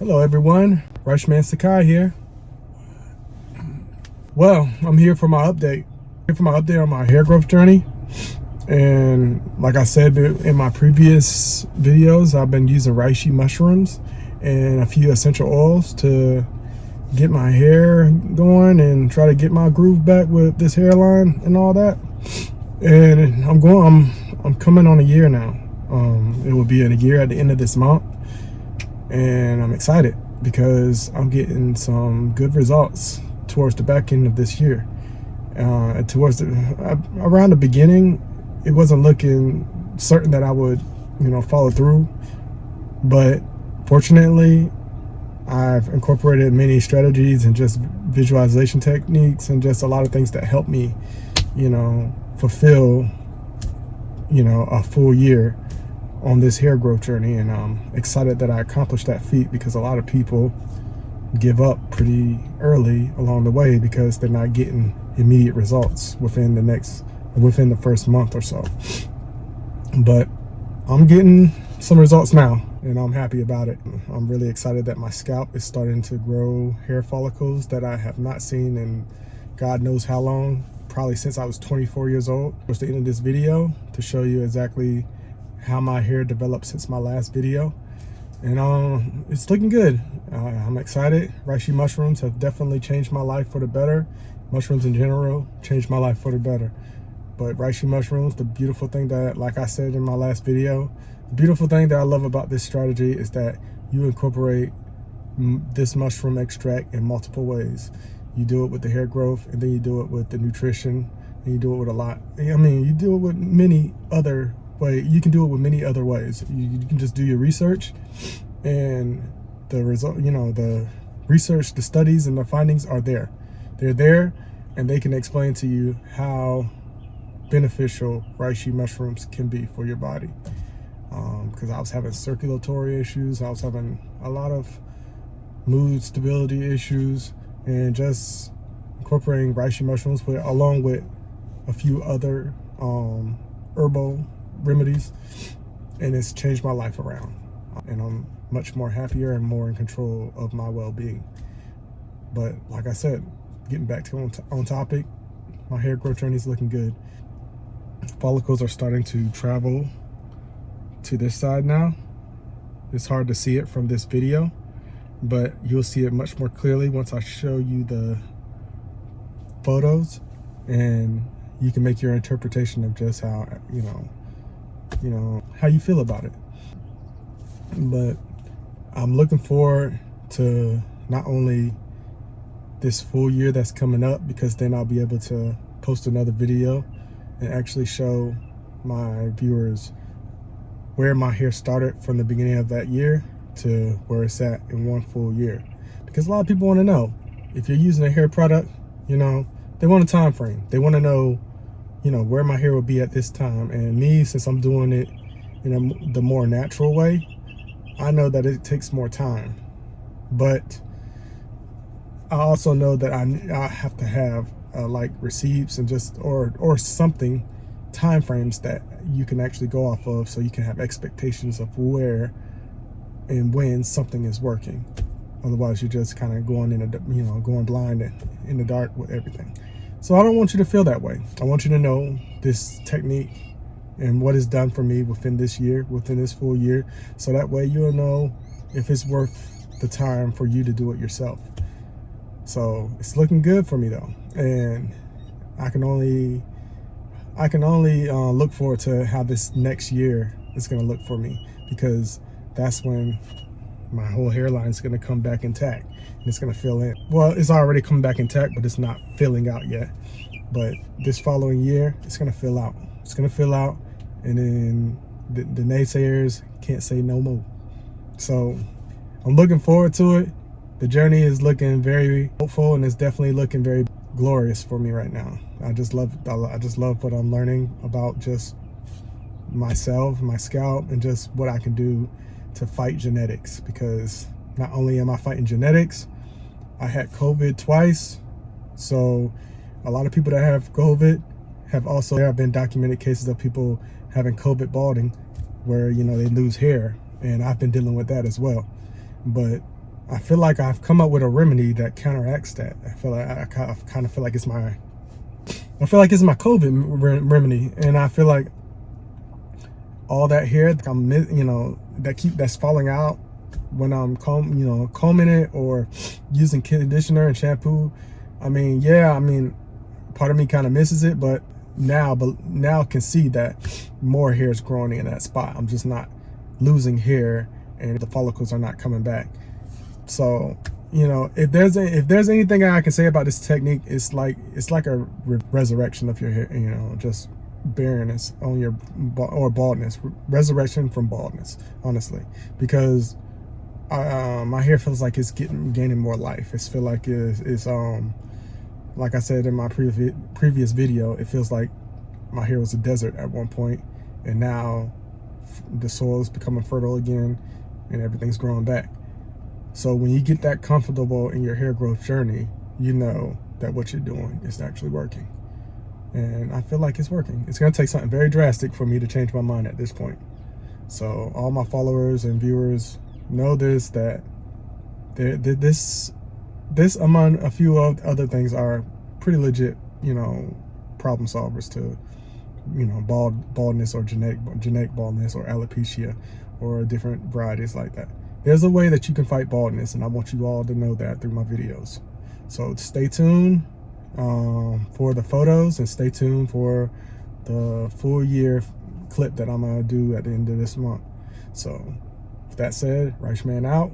Hello everyone, Rushman Sakai here. Well, I'm here for my update. On my hair growth journey. And like I said in my previous videos, I've been using reishi mushrooms and a few essential oils to get my hair going and try to get my groove back with this hairline and all that. And I'm coming on a year now. It will be in a year at the end of this month. And I'm excited because I'm getting some good results towards the back end of this year. Around the beginning, it wasn't looking certain that I would, follow through. But fortunately, I've incorporated many strategies and just visualization techniques and just a lot of things that help me, fulfill, a full year on this hair growth journey. And I'm excited that I accomplished that feat because a lot of people give up pretty early along the way because they're not getting immediate results within the first month or so. But I'm getting some results now and I'm happy about it. I'm really excited that my scalp is starting to grow hair follicles that I have not seen in God knows how long, probably since I was 24 years old. Towards the end of this video to show you exactly how my hair developed since my last video. And it's looking good. I'm excited. Reishi mushrooms have definitely changed my life for the better. Mushrooms in general changed my life for the better. But reishi mushrooms, the beautiful thing that, like I said in my last video, the beautiful thing that I love about this strategy is that you incorporate this mushroom extract in multiple ways. You do it with the hair growth, and then you do it with the nutrition, and you do it with a lot. You do it with many other ways. You can do it with many other ways. You can just do your research, and the result, the research, the studies, and the findings are there. They're there, and they can explain to you how beneficial reishi mushrooms can be for your body. Because I was having circulatory issues, I was having a lot of mood stability issues, and just incorporating reishi mushrooms along with a few other herbal remedies, and it's changed my life around. And I'm much more happier and more in control of my well-being. But like I said, getting back to on topic, my hair growth journey is looking good. Follicles are starting to travel to this side now. It's hard to see it from this video, but you'll see it much more clearly once I show you the photos, and you can make your interpretation of just how how you feel about it. But I'm looking forward to not only this full year that's coming up, because then I'll be able to post another video and actually show my viewers where my hair started from the beginning of that year to where it's at in one full year. Because a lot of people want to know, if you're using a hair product, they want a time frame. They want to know, where my hair will be at this time. And me, since I'm doing it in the more natural way, I know that it takes more time. But I also know that I have to have like receipts and just or something, time frames that you can actually go off of, so you can have expectations of where and when something is working. Otherwise, you're just kind of going going blind in the dark with everything. So I don't want you to feel that way. I want you to know this technique and what it's done for me within this full year, so that way you'll know if it's worth the time for you to do it yourself. So it's looking good for me though, and I can only look forward to how this next year is going to look for me, because that's when my whole hairline is going to come back intact and it's going to fill in. Well, it's already come back intact, but it's not filling out yet. But this following year, it's going to fill out. It's going to fill out, and then the naysayers can't say no more. So I'm looking forward to it. The journey is looking very hopeful, and it's definitely looking very glorious for me right now. I just love what I'm learning about just myself, my scalp, and just what I can do to fight genetics. Because not only am I fighting genetics, I had COVID twice. So a lot of people that have COVID there have been documented cases of people having COVID balding, where they lose hair, and I've been dealing with that as well. But I feel like I've come up with a remedy that counteracts that. I feel like I kind of feel like it's my COVID remedy, and I feel like all that hair that's falling out when I'm combing it or using conditioner and shampoo. I mean, part of me kind of misses it, but now I can see that more hair is growing in that spot. I'm just not losing hair, and the follicles are not coming back. So, if there's anything I can say about this technique, it's like a resurrection of your hair, just bareness on your or baldness, resurrection from baldness, honestly, because my hair feels like it's gaining more life. It feels like it's like I said in my previous video, it feels like my hair was a desert at one point, and now the soil is becoming fertile again, and everything's growing back. So when you get that comfortable in your hair growth journey, you know that what you're doing is actually working. And I feel like it's working. It's going to take something very drastic for me to change my mind at this point. So all my followers and viewers know that this among a few other things are pretty legit, problem solvers to, baldness or genetic baldness or alopecia or different varieties like that. There's a way that you can fight baldness, and I want you all to know that through my videos. So stay tuned for the photos, and stay tuned for the full year clip that I'm gonna do at the end of this month. So with that said, Reichman out.